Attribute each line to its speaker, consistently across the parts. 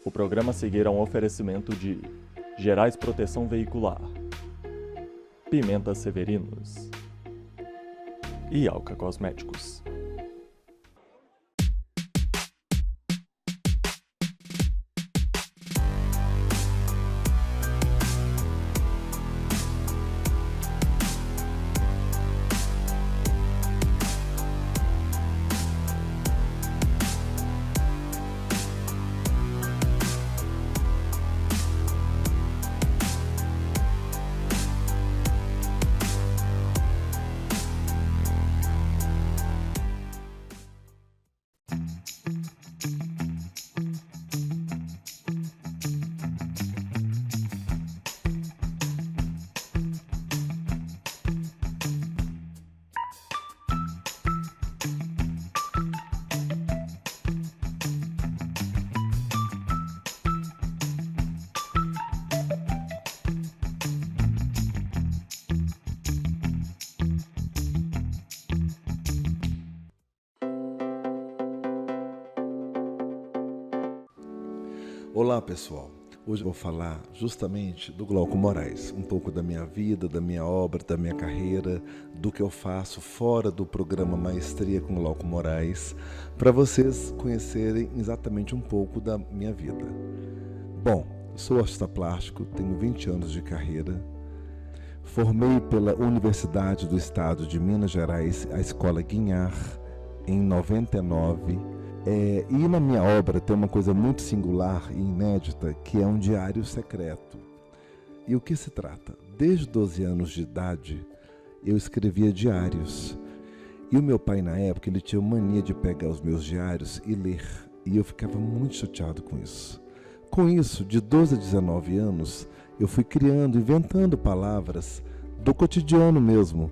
Speaker 1: O programa a seguir é um oferecimento de Gerais Proteção Veicular, Pimenta Severinos e Alka Cosméticos.
Speaker 2: Olá pessoal, hoje eu vou falar justamente do Glauco Moraes, um pouco da minha vida, da minha obra, da minha carreira, do que eu faço fora do programa Maestria com Glauco Moraes, para vocês conhecerem exatamente um pouco da minha vida. Bom, sou artista plástico, tenho 20 anos de carreira, formei pela Universidade do Estado de Minas Gerais, a Escola Guinhar, em 99. E na minha obra tem uma coisa muito singular e inédita, que é um diário secreto. E o que se trata? Desde 12 anos de idade, eu escrevia diários. E o meu pai, na época, ele tinha mania de pegar os meus diários e ler. E eu ficava muito chateado com isso. Com isso, de 12 a 19 anos, eu fui criando, inventando palavras do cotidiano mesmo.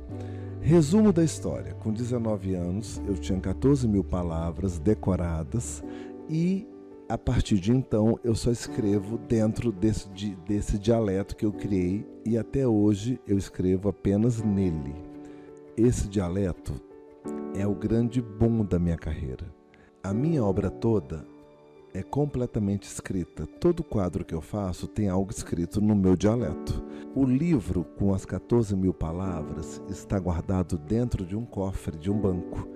Speaker 2: Resumo da história: com 19 anos eu tinha 14 mil palavras decoradas e a partir de então eu só escrevo dentro desse dialeto que eu criei e até hoje eu escrevo apenas nele. Esse dialeto é o grande boom da minha carreira. A minha obra toda é completamente escrita. Todo quadro que eu faço tem algo escrito no meu dialeto. O livro com as 14 mil palavras está guardado dentro de um cofre, de um banco.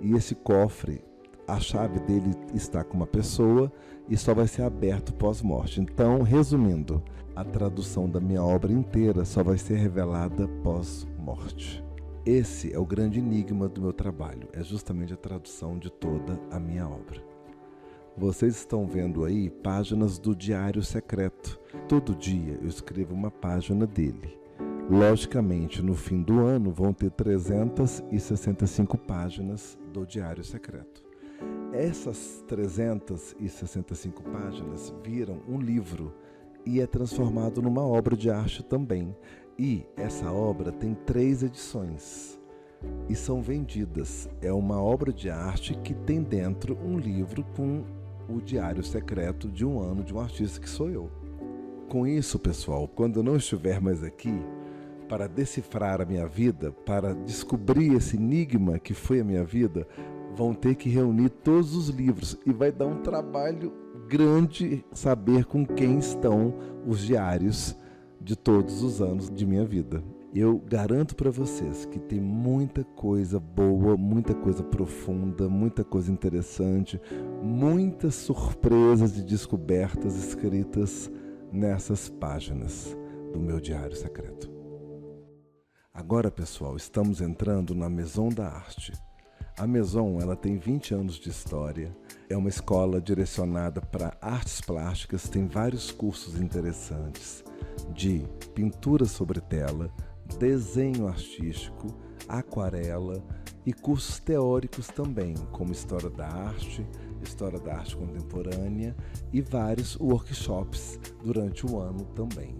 Speaker 2: E esse cofre, a chave dele está com uma pessoa e só vai ser aberto pós-morte. Então, resumindo, a tradução da minha obra inteira só vai ser revelada pós-morte. Esse é o grande enigma do meu trabalho, é justamente a tradução de toda a minha obra. Vocês estão vendo aí páginas do Diário Secreto. Todo dia eu escrevo uma página dele. Logicamente, no fim do ano vão ter 365 páginas do Diário Secreto. Essas 365 páginas viram um livro e é transformado numa obra de arte também. E essa obra tem 3 edições. E são vendidas. É uma obra de arte que tem dentro um livro com o diário secreto de um ano de um artista que sou eu. Com isso, pessoal, quando eu não estiver mais aqui, para decifrar a minha vida, para descobrir esse enigma que foi a minha vida, vão ter que reunir todos os livros e vai dar um trabalho grande saber com quem estão os diários de todos os anos de minha vida. Eu garanto para vocês que tem muita coisa boa, muita coisa profunda, muita coisa interessante, muitas surpresas e descobertas escritas nessas páginas do meu diário secreto. Agora, pessoal, estamos entrando na Maison da Arte. A Maison, ela tem 20 anos de história, é uma escola direcionada para artes plásticas, tem vários cursos interessantes de pintura sobre tela, desenho artístico, aquarela e cursos teóricos também, como História da Arte Contemporânea e vários workshops durante o ano também.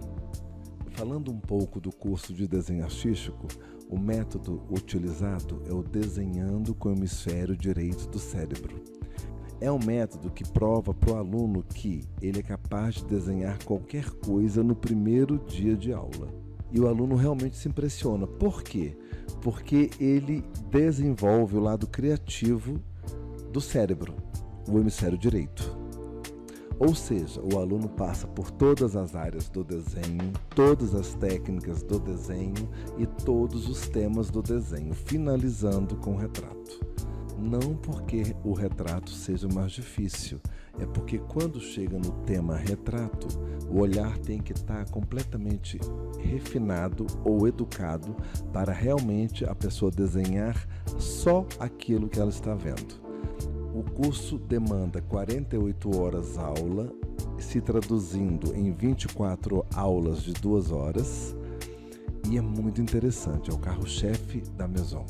Speaker 2: Falando um pouco do curso de desenho artístico, o método utilizado é o desenhando com o hemisfério direito do cérebro. É um método que prova para o aluno que ele é capaz de desenhar qualquer coisa no primeiro dia de aula. E o aluno realmente se impressiona. Por quê? Porque ele desenvolve o lado criativo do cérebro, o hemisfério direito. Ou seja, o aluno passa por todas as áreas do desenho, todas as técnicas do desenho e todos os temas do desenho, finalizando com o retrato. Não porque o retrato seja mais difícil, é porque quando chega no tema retrato, o olhar tem que estar completamente refinado ou educado para realmente a pessoa desenhar só aquilo que ela está vendo. O curso demanda 48 horas aula, se traduzindo em 24 aulas de 2 horas, e é muito interessante, é o carro-chefe da Maison.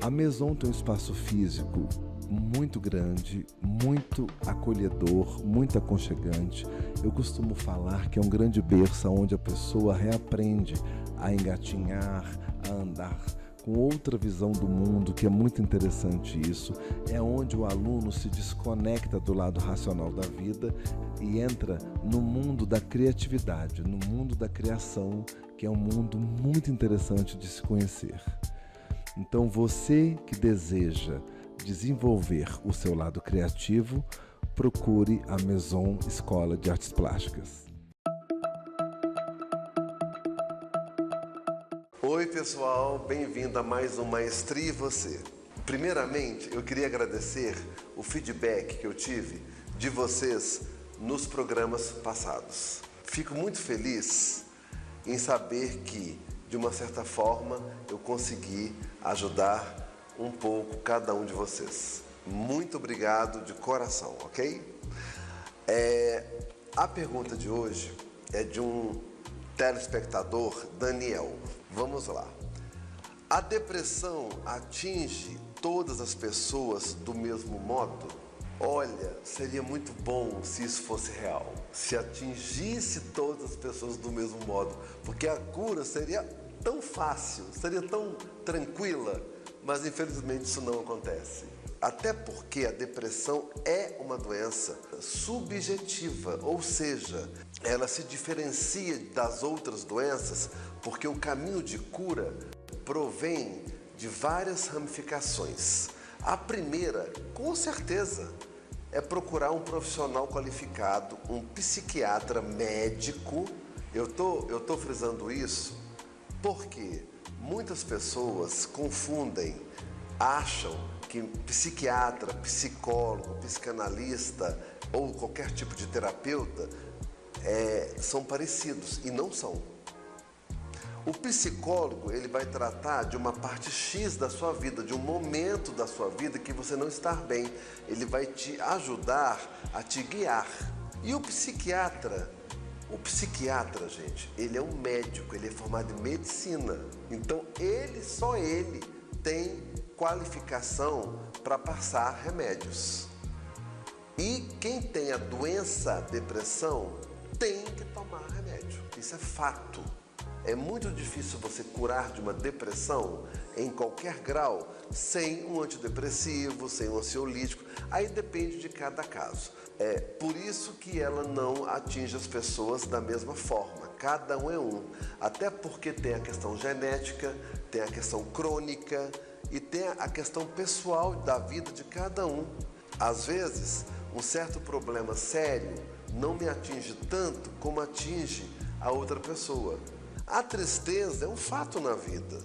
Speaker 2: A Maison tem um espaço físico muito grande, muito acolhedor, muito aconchegante. Eu costumo falar que é um grande berço onde a pessoa reaprende a engatinhar, a andar com outra visão do mundo, que é muito interessante isso. É onde o aluno se desconecta do lado racional da vida e entra no mundo da criatividade, no mundo da criação, que é um mundo muito interessante de se conhecer. Então, você que deseja desenvolver o seu lado criativo, procure a Maison Escola de Artes Plásticas.
Speaker 3: Oi pessoal, bem-vindo a mais um Maestria e Você. Primeiramente, eu queria agradecer o feedback que eu tive de vocês nos programas passados. Fico muito feliz em saber que, de uma certa forma, eu consegui ajudar um pouco cada um de vocês. Muito obrigado de coração, ok? A pergunta de hoje é de um telespectador, Daniel. Vamos lá. A depressão atinge todas as pessoas do mesmo modo? Olha, seria muito bom se isso fosse real, se atingisse todas as pessoas do mesmo modo, porque a cura seria tão fácil, seria tão tranquila, mas infelizmente isso não acontece. Até porque a depressão é uma doença subjetiva, ou seja, ela se diferencia das outras doenças porque o caminho de cura provém de várias ramificações. A primeira, com certeza, é procurar um profissional qualificado, um psiquiatra médico. Eu tô frisando isso porque muitas pessoas confundem, acham que psiquiatra, psicólogo, psicanalista ou qualquer tipo de terapeuta são parecidos, e não são. O psicólogo, ele vai tratar de uma parte X da sua vida, de um momento da sua vida que você não está bem. Ele vai te ajudar a te guiar. E o psiquiatra, gente, ele é um médico, ele é formado em medicina. Então, só ele tem qualificação para passar remédios. E quem tem a doença depressão tem que tomar remédio. Isso é fato. É muito difícil você curar de uma depressão em qualquer grau sem um antidepressivo, sem um ansiolítico. Aí depende de cada caso. É por isso que ela não atinge as pessoas da mesma forma. Cada um é um. Até porque tem a questão genética, tem a questão crônica e tem a questão pessoal da vida de cada um. Às vezes, um certo problema sério não me atinge tanto como atinge a outra pessoa. A tristeza é um fato na vida.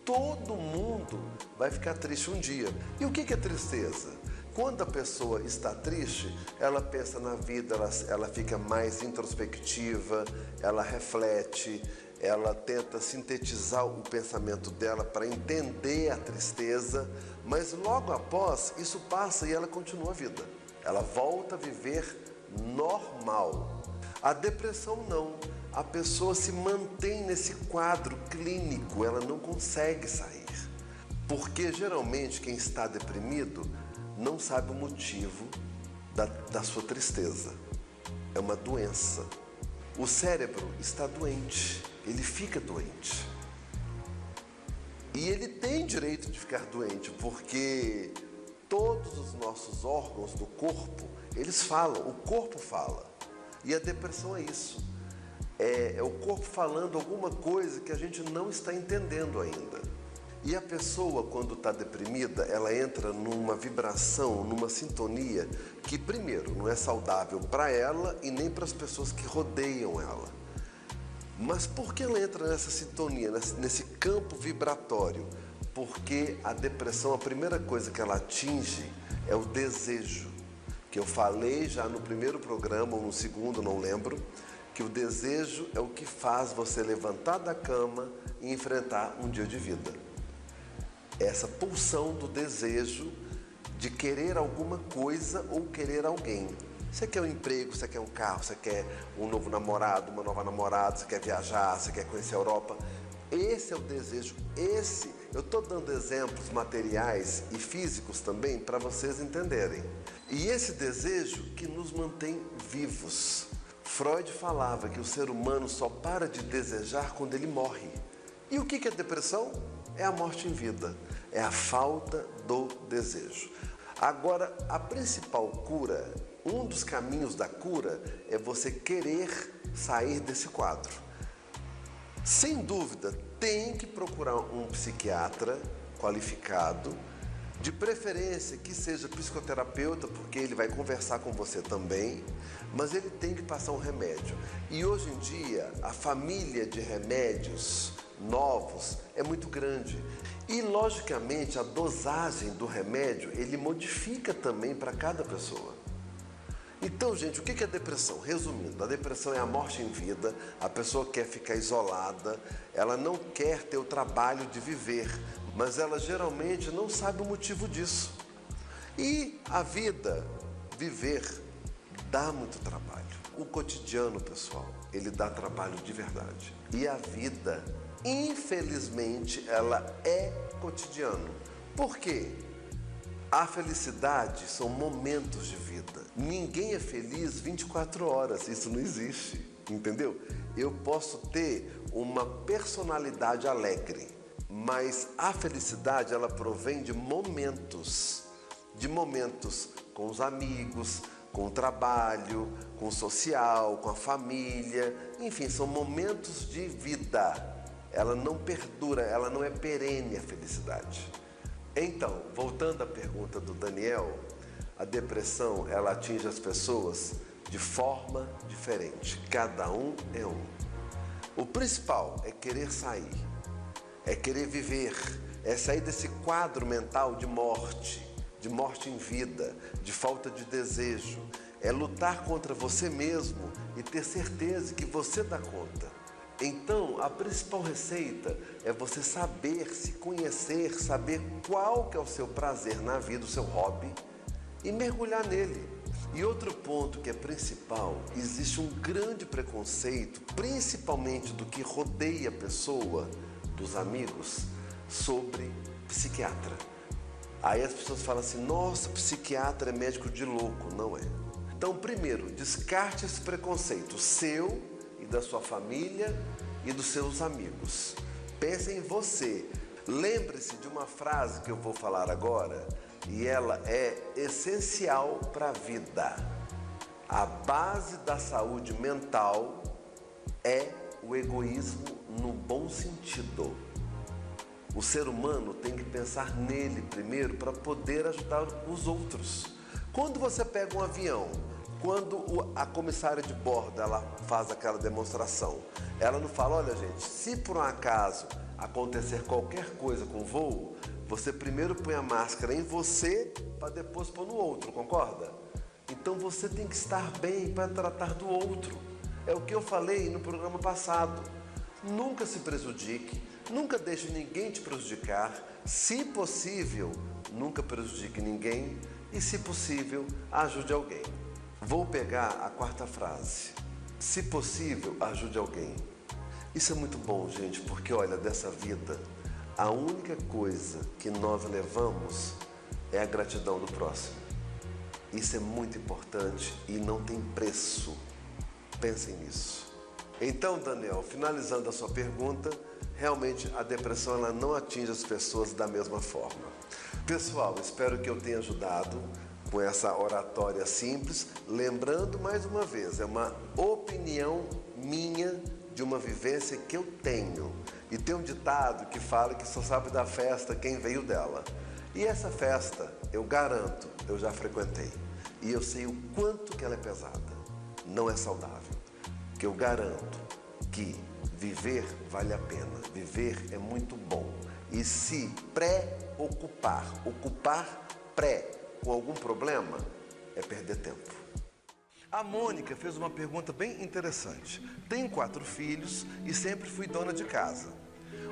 Speaker 3: Todo mundo vai ficar triste um dia. E o que é tristeza? Quando a pessoa está triste, ela pensa na vida, ela fica mais introspectiva, ela reflete, ela tenta sintetizar o pensamento dela para entender a tristeza, mas logo após isso passa e ela continua a vida. Ela volta a viver normal. A depressão não. A pessoa se mantém nesse quadro clínico, ela não consegue sair. Porque geralmente quem está deprimido não sabe o motivo da sua tristeza. É uma doença. O cérebro está doente, ele fica doente. E ele tem direito de ficar doente, porque todos os nossos órgãos do corpo, eles falam, o corpo fala. E a depressão é isso. É o corpo falando alguma coisa que a gente não está entendendo ainda. E a pessoa, quando está deprimida, ela entra numa vibração, numa sintonia que, primeiro, não é saudável para ela e nem para as pessoas que rodeiam ela. Mas por que ela entra nessa sintonia, nesse campo vibratório? Porque a depressão, a primeira coisa que ela atinge é o desejo. Que eu falei já no primeiro programa, ou no segundo, não lembro, que o desejo é o que faz você levantar da cama e enfrentar um dia de vida. Essa pulsão do desejo de querer alguma coisa ou querer alguém. Você quer um emprego, você quer um carro, você quer um novo namorado, uma nova namorada, você quer viajar, você quer conhecer a Europa. Esse é o desejo. Eu estou dando exemplos materiais e físicos também para vocês entenderem. E esse desejo que nos mantém vivos. Freud falava que o ser humano só para de desejar quando ele morre. E o que é depressão? É a morte em vida, é a falta do desejo. Agora, a principal cura, um dos caminhos da cura é você querer sair desse quadro. Sem dúvida, tem que procurar um psiquiatra qualificado, de preferência que seja psicoterapeuta, porque ele vai conversar com você também, mas ele tem que passar um remédio. E hoje em dia, a família de remédios novos é muito grande. E, logicamente, a dosagem do remédio, ele modifica também para cada pessoa. Então, gente, o que é depressão? Resumindo, a depressão é a morte em vida, a pessoa quer ficar isolada, ela não quer ter o trabalho de viver, mas ela geralmente não sabe o motivo disso. E a vida, viver, dá muito trabalho. O cotidiano, pessoal, ele dá trabalho de verdade. E a vida, infelizmente, ela é cotidiano. Por quê? A felicidade são momentos de vida. Ninguém é feliz 24 horas, isso não existe, entendeu? Eu posso ter uma personalidade alegre, mas a felicidade ela provém de momentos com os amigos, com o trabalho, com o social, com a família, enfim, são momentos de vida. Ela não perdura, ela não é perene a felicidade. Então, voltando à pergunta do Daniel, a depressão ela atinge as pessoas de forma diferente, cada um é um. O principal é querer sair, é querer viver, é sair desse quadro mental de morte em vida, de falta de desejo, é lutar contra você mesmo e ter certeza que você dá conta. Então, a principal receita é você saber se conhecer, saber qual que é o seu prazer na vida, o seu hobby, e mergulhar nele. E outro ponto que é principal, existe um grande preconceito, principalmente do que rodeia a pessoa, dos amigos, sobre psiquiatra. Aí as pessoas falam assim, nossa, psiquiatra é médico de louco. Não é. Então, primeiro, descarte esse preconceito seu e da sua família e dos seus amigos. Pense em você. Lembre-se de uma frase que eu vou falar agora e ela é essencial para a vida. A base da saúde mental é o egoísmo no bom sentido. O ser humano tem que pensar nele primeiro para poder ajudar os outros. Quando você pega um avião, quando a comissária de bordo ela faz aquela demonstração, ela não fala, olha gente, se por um acaso acontecer qualquer coisa com o voo, você primeiro põe a máscara em você para depois pôr no outro, concorda? Então você tem que estar bem para tratar do outro. É o que eu falei no programa passado. Nunca se prejudique, nunca deixe ninguém te prejudicar. Se possível, nunca prejudique ninguém e, se possível, ajude alguém. Vou pegar a quarta frase. Se possível, ajude alguém. Isso é muito bom, gente, porque olha, dessa vida, a única coisa que nós levamos é a gratidão do próximo. Isso é muito importante e não tem preço. Pensem nisso. Então, Daniel, finalizando a sua pergunta, realmente a depressão ela não atinge as pessoas da mesma forma. Pessoal, espero que eu tenha ajudado com essa oratória simples. Lembrando mais uma vez, é uma opinião minha de uma vivência que eu tenho. E tem um ditado que fala que só sabe da festa quem veio dela. E essa festa, eu garanto, eu já frequentei. E eu sei o quanto que ela é pesada. Não é saudável. Que eu garanto que viver vale a pena. Viver é muito bom. E se ocupar com algum problema, é perder tempo. A Mônica fez uma pergunta bem interessante. Tenho 4 filhos e sempre fui dona de casa.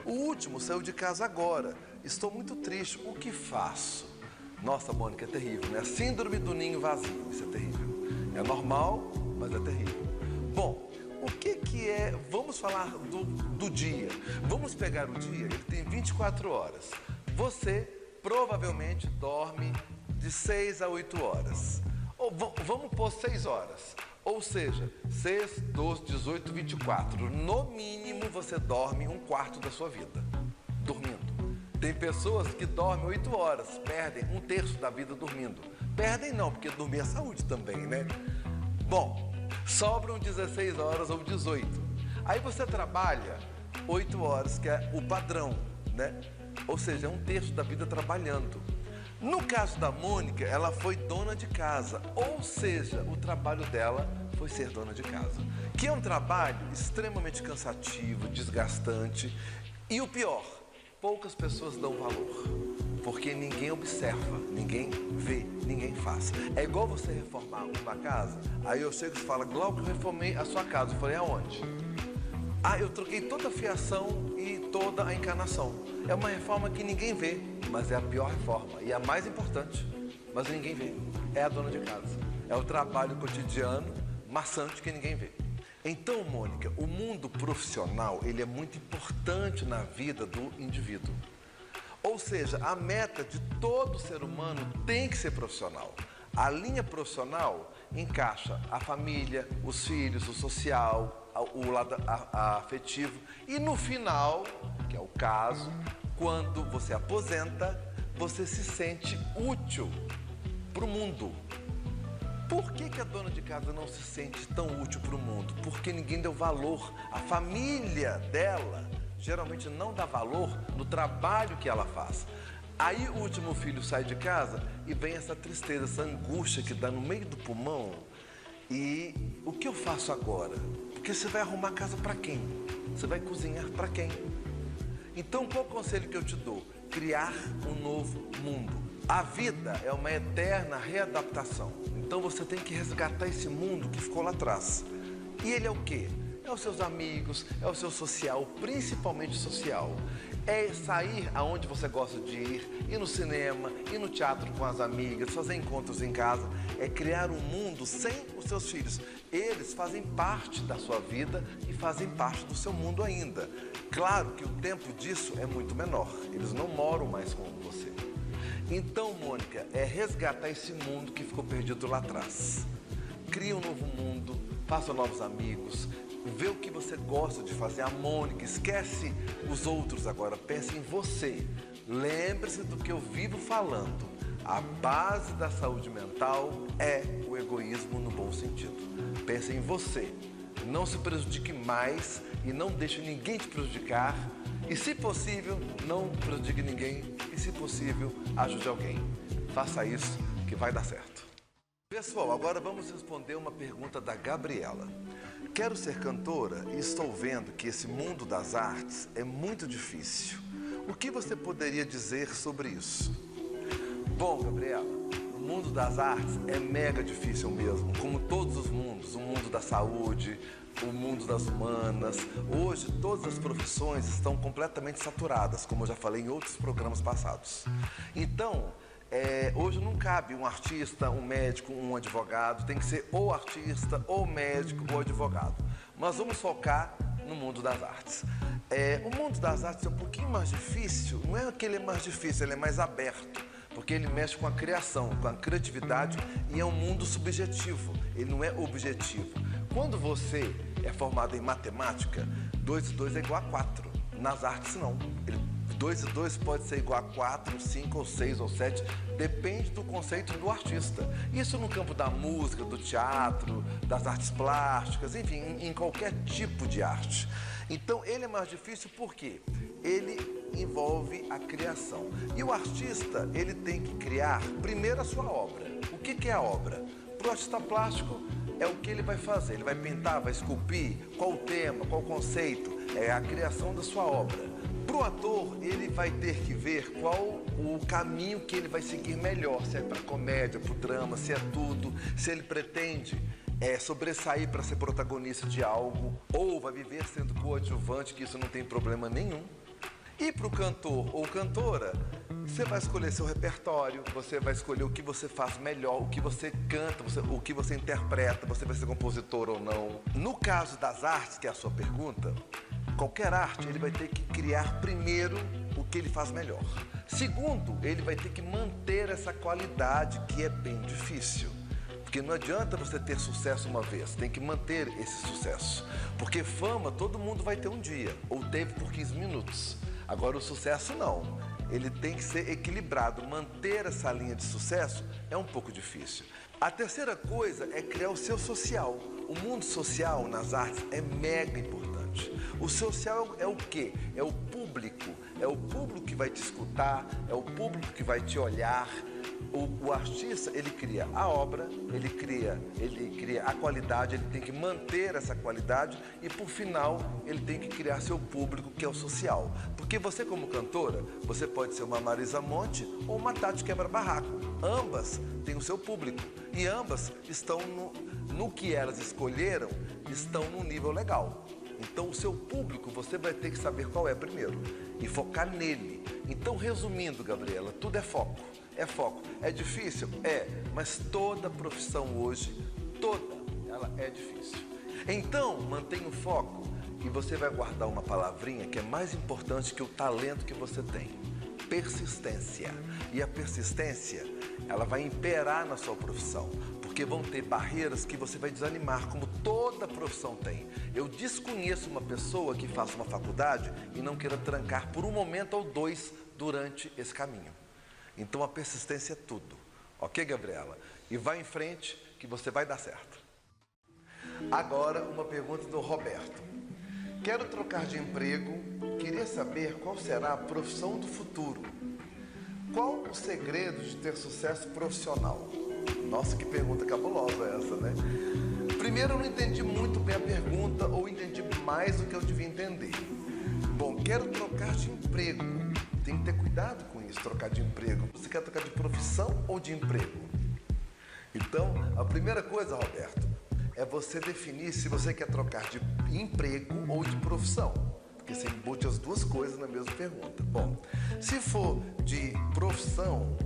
Speaker 3: O último saiu de casa agora. Estou muito triste. O que faço? Nossa, Mônica, é terrível, né? Síndrome do ninho vazio. Isso é terrível. É normal, mas é terrível. Bom, o que é... Vamos falar do dia. Vamos pegar o dia, ele tem 24 horas. Você provavelmente dorme de 6 a 8 horas. Ou vamos pôr 6 horas. Ou seja, 6, 12, 18, 24. No mínimo, você dorme 1/4 da sua vida, dormindo. Tem pessoas que dormem 8 horas, perdem 1/3 da vida dormindo. Perdem não, porque dormir é saúde também, né? Bom, sobram 16 horas ou 18. Aí você trabalha 8 horas, que é o padrão, né? Ou seja, é 1/3 da vida trabalhando. No caso da Mônica, ela foi dona de casa, ou seja, o trabalho dela foi ser dona de casa. Que é um trabalho extremamente cansativo, desgastante e o pior, poucas pessoas dão valor, porque ninguém observa, ninguém vê, ninguém faz. É igual você reformar uma casa, aí eu chego e falo, Glauco, eu reformei a sua casa. Eu falei, aonde? Ah, eu troquei toda a fiação e toda a encanação. É uma reforma que ninguém vê, mas é a pior reforma e a mais importante, mas ninguém vê. É a dona de casa. É o trabalho cotidiano, maçante, que ninguém vê. Então, Mônica, o mundo profissional, ele é muito importante na vida do indivíduo. Ou seja, a meta de todo ser humano tem que ser profissional. A linha profissional encaixa a família, os filhos, o social, o lado afetivo e no final, que é o caso, quando você aposenta, você se sente útil para o mundo. Por que a dona de casa não se sente tão útil para o mundo? Porque ninguém deu valor. A família dela geralmente não dá valor no trabalho que ela faz. Aí o último filho sai de casa e vem essa tristeza, essa angústia que dá no meio do pulmão. E o que eu faço agora? Porque você vai arrumar casa para quem? Você vai cozinhar para quem? Então, qual o conselho que eu te dou? Criar um novo mundo. A vida é uma eterna readaptação. Então, você tem que resgatar esse mundo que ficou lá atrás. E ele é o quê? É os seus amigos, é o seu social, principalmente social. É sair aonde você gosta de ir no cinema, ir no teatro com as amigas, fazer encontros em casa. É criar um mundo sem os seus filhos. Eles fazem parte da sua vida e fazem parte do seu mundo ainda. Claro que o tempo disso é muito menor. Eles não moram mais com você. Então, Mônica, é resgatar esse mundo que ficou perdido lá atrás. Cria um novo mundo, faça novos amigos, vê o que você gosta de fazer. A Mônica, esquece os outros agora, pense em você. Lembre-se do que eu vivo falando. A base da saúde mental é o egoísmo no bom sentido. Pense em você. Não se prejudique mais e não deixe ninguém te prejudicar. E, se possível, não prejudique ninguém. E, se possível, ajude alguém. Faça isso que vai dar certo. Pessoal, agora vamos responder uma pergunta da Gabriela. Quero ser cantora e estou vendo que esse mundo das artes é muito difícil. O que você poderia dizer sobre isso? Bom, Gabriela, o mundo das artes é mega difícil mesmo, como todos os mundos, o mundo da saúde, o mundo das humanas. Hoje, todas as profissões estão completamente saturadas, como eu já falei em outros programas passados. Então, hoje não cabe um artista, um médico, um advogado, tem que ser ou artista, ou médico, ou advogado. Mas vamos focar no mundo das artes. O mundo das artes é um pouquinho mais difícil, não é que ele é mais difícil, ele é mais aberto, porque ele mexe com a criação, com a criatividade e é um mundo subjetivo, ele não é objetivo. Quando você é formado em matemática, 2 e 2 é igual a 4. Nas artes não, 2 e 2 pode ser igual a 4, 5 ou 6 ou 7, depende do conceito do artista. Isso no campo da música, do teatro, das artes plásticas, enfim, em qualquer tipo de arte. Então ele é mais difícil porque ele envolve a criação. E o artista, ele tem que criar primeiro a sua obra. O que é a obra? Para o artista plástico, é o que ele vai fazer. Ele vai pintar, vai esculpir, qual o tema, qual o conceito, é a criação da sua obra. Para o ator, ele vai ter que ver qual o caminho que ele vai seguir melhor, se é para comédia, para o drama, se é tudo, se ele pretende sobressair para ser protagonista de algo, ou vai viver sendo coadjuvante, que isso não tem problema nenhum. E para o cantor ou cantora, você vai escolher seu repertório, você vai escolher o que você faz melhor, o que você canta, o que você interpreta, você vai ser compositor ou não. No caso das artes, que é a sua pergunta, qualquer arte ele vai ter que criar primeiro o que ele faz melhor. Segundo, ele vai ter que manter essa qualidade, que é bem difícil. Porque não adianta você ter sucesso uma vez, tem que manter esse sucesso. Porque fama todo mundo vai ter um dia, ou teve por 15 minutos. Agora o sucesso não, ele tem que ser equilibrado, manter essa linha de sucesso é um pouco difícil. A terceira coisa é criar o seu social. O mundo social nas artes é mega importante. O social é o quê? É o público que vai te escutar, é o público que vai te olhar. O artista, ele cria a obra, ele cria a qualidade, ele tem que manter essa qualidade e, por final, ele tem que criar seu público, que é o social. Porque você, como cantora, você pode ser uma Marisa Monte ou uma Tati Quebra-Barraco. Ambas têm o seu público e ambas estão no que elas escolheram, estão num nível legal. Então, o seu público, você vai ter que saber qual é primeiro e focar nele. Então, resumindo, Gabriela, tudo é foco. É foco. É difícil? É, mas toda profissão hoje, ela é difícil. Então, mantenha o foco e você vai guardar uma palavrinha que é mais importante que o talento que você tem. Persistência. E a persistência, ela vai imperar na sua profissão, porque vão ter barreiras que você vai desanimar, como toda profissão tem. Eu desconheço uma pessoa que faça uma faculdade e não queira trancar por um momento ou dois durante esse caminho. Então a persistência é tudo, ok, Gabriela? E vai em frente que você vai dar certo. Agora uma pergunta do Roberto. Quero trocar de emprego, queria saber qual será a profissão do futuro. Qual o segredo de ter sucesso profissional? Nossa, que pergunta cabulosa essa, né? Primeiro, eu não entendi muito bem a pergunta ou entendi mais do que eu devia entender. Bom, quero trocar de emprego. Tem que ter cuidado com isso, trocar de emprego. Você quer trocar de profissão ou de emprego? Então, a primeira coisa, Roberto, é você definir se você quer trocar de emprego ou de profissão. Porque você embute as duas coisas na mesma pergunta. Bom, se for de profissão,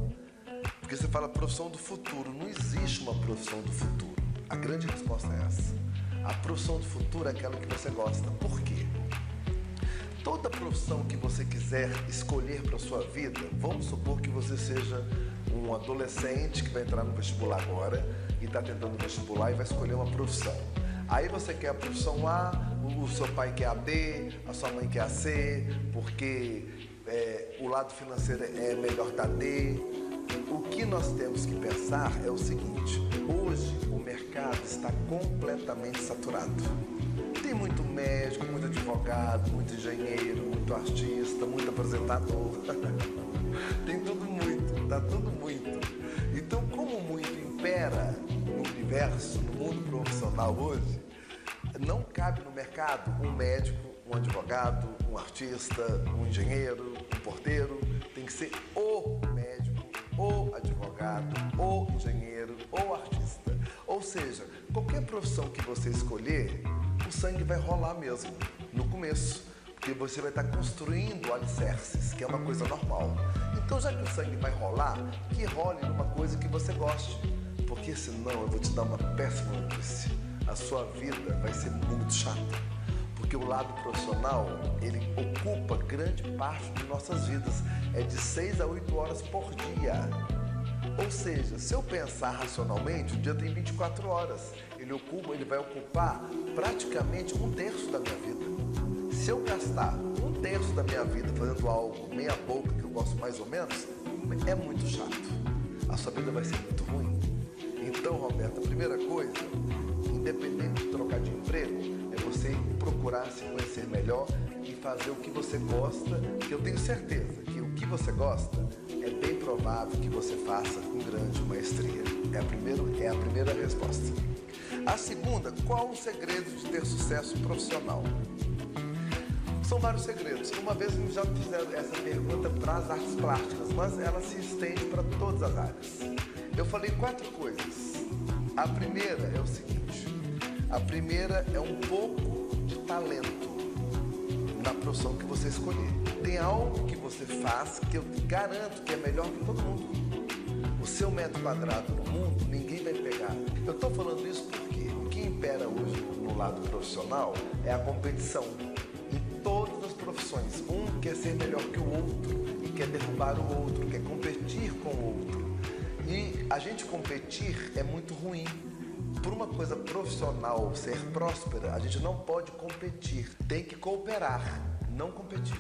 Speaker 3: porque você fala profissão do futuro, não existe uma profissão do futuro. A grande resposta é essa. A profissão do futuro é aquela que você gosta. Por quê? Toda profissão que você quiser escolher para a sua vida, vamos supor que você seja um adolescente que vai entrar no vestibular agora e está tentando vestibular e vai escolher uma profissão. Aí você quer a profissão A, o seu pai quer a B, a sua mãe quer a C, porque o lado financeiro é melhor da D. O que nós temos que pensar é o seguinte: hoje o mercado está completamente saturado. Tem muito médico, muito advogado, muito engenheiro, muito artista, muito apresentador. Tem tudo muito, tá tudo muito. Então, como muito impera no universo, no mundo profissional hoje, não cabe no mercado um médico, um advogado, um artista, um engenheiro, um porteiro. Tem que ser o médico, o advogado, o engenheiro, o artista. Ou seja, qualquer profissão que você escolher, o sangue vai rolar mesmo, no começo, porque você vai estar construindo alicerces, que é uma coisa normal. Então, já que o sangue vai rolar, que role numa coisa que você goste, porque senão eu vou te dar uma péssima notícia. A sua vida vai ser muito chata, porque o lado profissional, ele ocupa grande parte de nossas vidas, é de 6 a 8 horas por dia. Ou seja, se eu pensar racionalmente, o dia tem 24 horas. Ele vai ocupar praticamente 1/3 da minha vida. Se eu gastar 1/3 da minha vida fazendo algo meia boca, que eu gosto mais ou menos, é muito chato. A sua vida vai ser muito ruim. Então, Roberto, a primeira coisa, independente de trocar de emprego, é você procurar se conhecer melhor e fazer o que você gosta, que eu tenho certeza que o que você gosta é bem provável que você faça com grande maestria. É a primeira resposta. A segunda, qual o segredo de ter sucesso profissional? São vários segredos. Uma vez já fizeram essa pergunta para as artes plásticas, mas ela se estende para todas as áreas. Eu falei 4 coisas. A primeira é o seguinte: a primeira é um pouco de talento na profissão que você escolher. Tem algo que você faz que eu garanto que é melhor que todo mundo. O seu metro quadrado no mundo, ninguém vai pegar. Eu estou falando isso porque o que impera hoje no lado profissional é a competição. Em todas as profissões, um quer ser melhor que o outro e quer derrubar o outro, quer competir com o outro. E a gente competir é muito ruim. Por uma coisa profissional ser próspera, a gente não pode competir, tem que cooperar, não competir.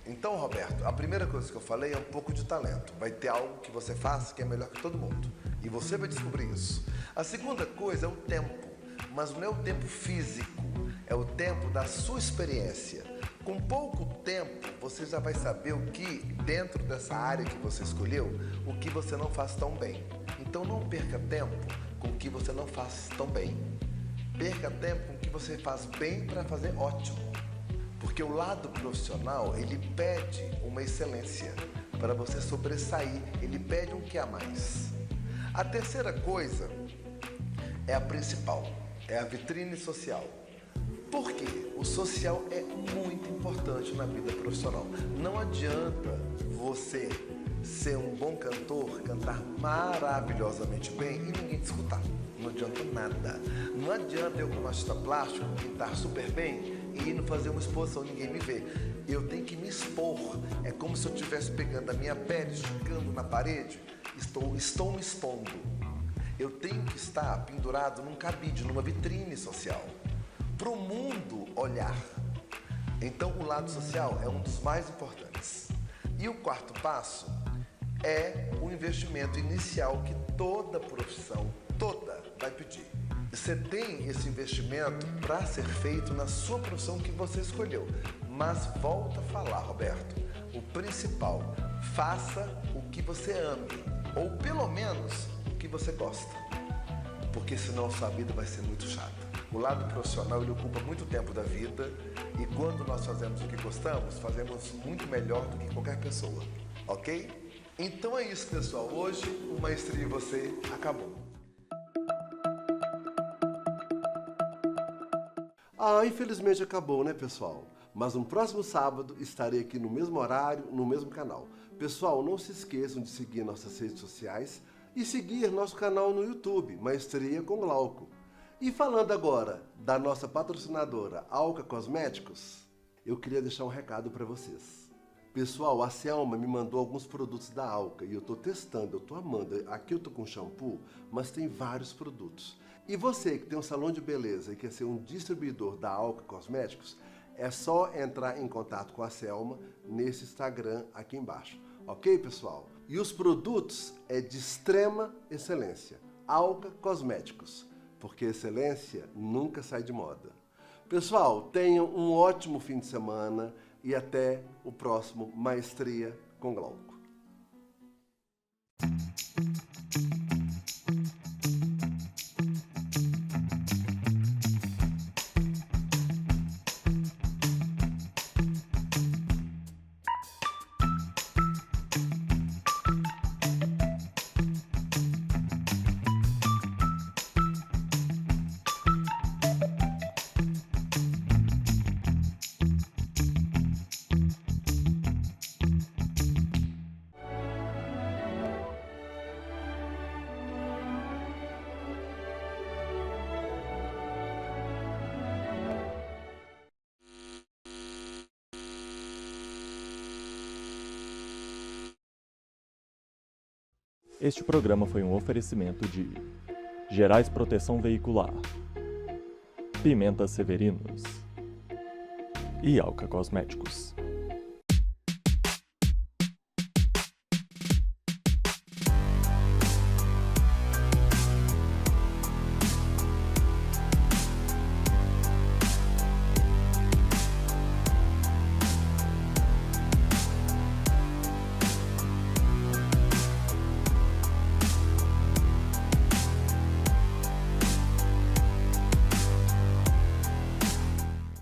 Speaker 3: Então, Roberto, a primeira coisa que eu falei é um pouco de talento. Vai ter algo que você faz que é melhor que todo mundo. E você vai descobrir isso. A segunda coisa é o tempo. Mas não é o tempo físico, é o tempo da sua experiência. Com pouco tempo, você já vai saber o que, dentro dessa área que você escolheu, o que você não faz tão bem. Então, não perca tempo com o que você não faz tão bem. Perca tempo com o que você faz bem para fazer ótimo. Porque o lado profissional, ele pede uma excelência para você sobressair, ele pede um que a mais. A terceira coisa é a principal, é a vitrine social. Por quê? O social é muito importante na vida profissional. Não adianta você ser um bom cantor, cantar maravilhosamente bem e ninguém te escutar. Não adianta nada. Não adianta eu, como artista plástico, pintar super bem e ir fazer uma exposição, ninguém me vê. Eu tenho que me expor. É como se eu estivesse pegando a minha pele, esticando na parede. Estou me expondo. Eu tenho que estar pendurado num cabide, numa vitrine social, para o mundo olhar. Então, o lado social é um dos mais importantes. E o quarto passo é o investimento inicial que toda profissão, vai pedir. Você tem esse investimento para ser feito na sua profissão que você escolheu. Mas volta a falar, Roberto, o principal, faça o que você ame, ou pelo menos o que você gosta. Porque senão sua vida vai ser muito chata. O lado profissional, ele ocupa muito tempo da vida e quando nós fazemos o que gostamos, fazemos muito melhor do que qualquer pessoa, ok? Então é isso, pessoal. Hoje o Maestria e Você acabou.
Speaker 4: Infelizmente acabou, né, pessoal? Mas no próximo sábado estarei aqui no mesmo horário, no mesmo canal. Pessoal, não se esqueçam de seguir nossas redes sociais e seguir nosso canal no YouTube, Maestria com Glauco. E falando agora da nossa patrocinadora Alka Cosméticos, eu queria deixar um recado para vocês. Pessoal, a Selma me mandou alguns produtos da Alka e eu estou testando, eu estou amando. Aqui eu estou com shampoo, mas tem vários produtos. E você que tem um salão de beleza e quer ser um distribuidor da Alka Cosméticos, é só entrar em contato com a Selma nesse Instagram aqui embaixo. Ok, pessoal? E os produtos é de extrema excelência. Alka Cosméticos, porque excelência nunca sai de moda. Pessoal, tenham um ótimo fim de semana e até o próximo Maestria com Glauco.
Speaker 1: Este programa foi um oferecimento de Gerais Proteção Veicular, Pimenta Severinos e Alka Cosméticos.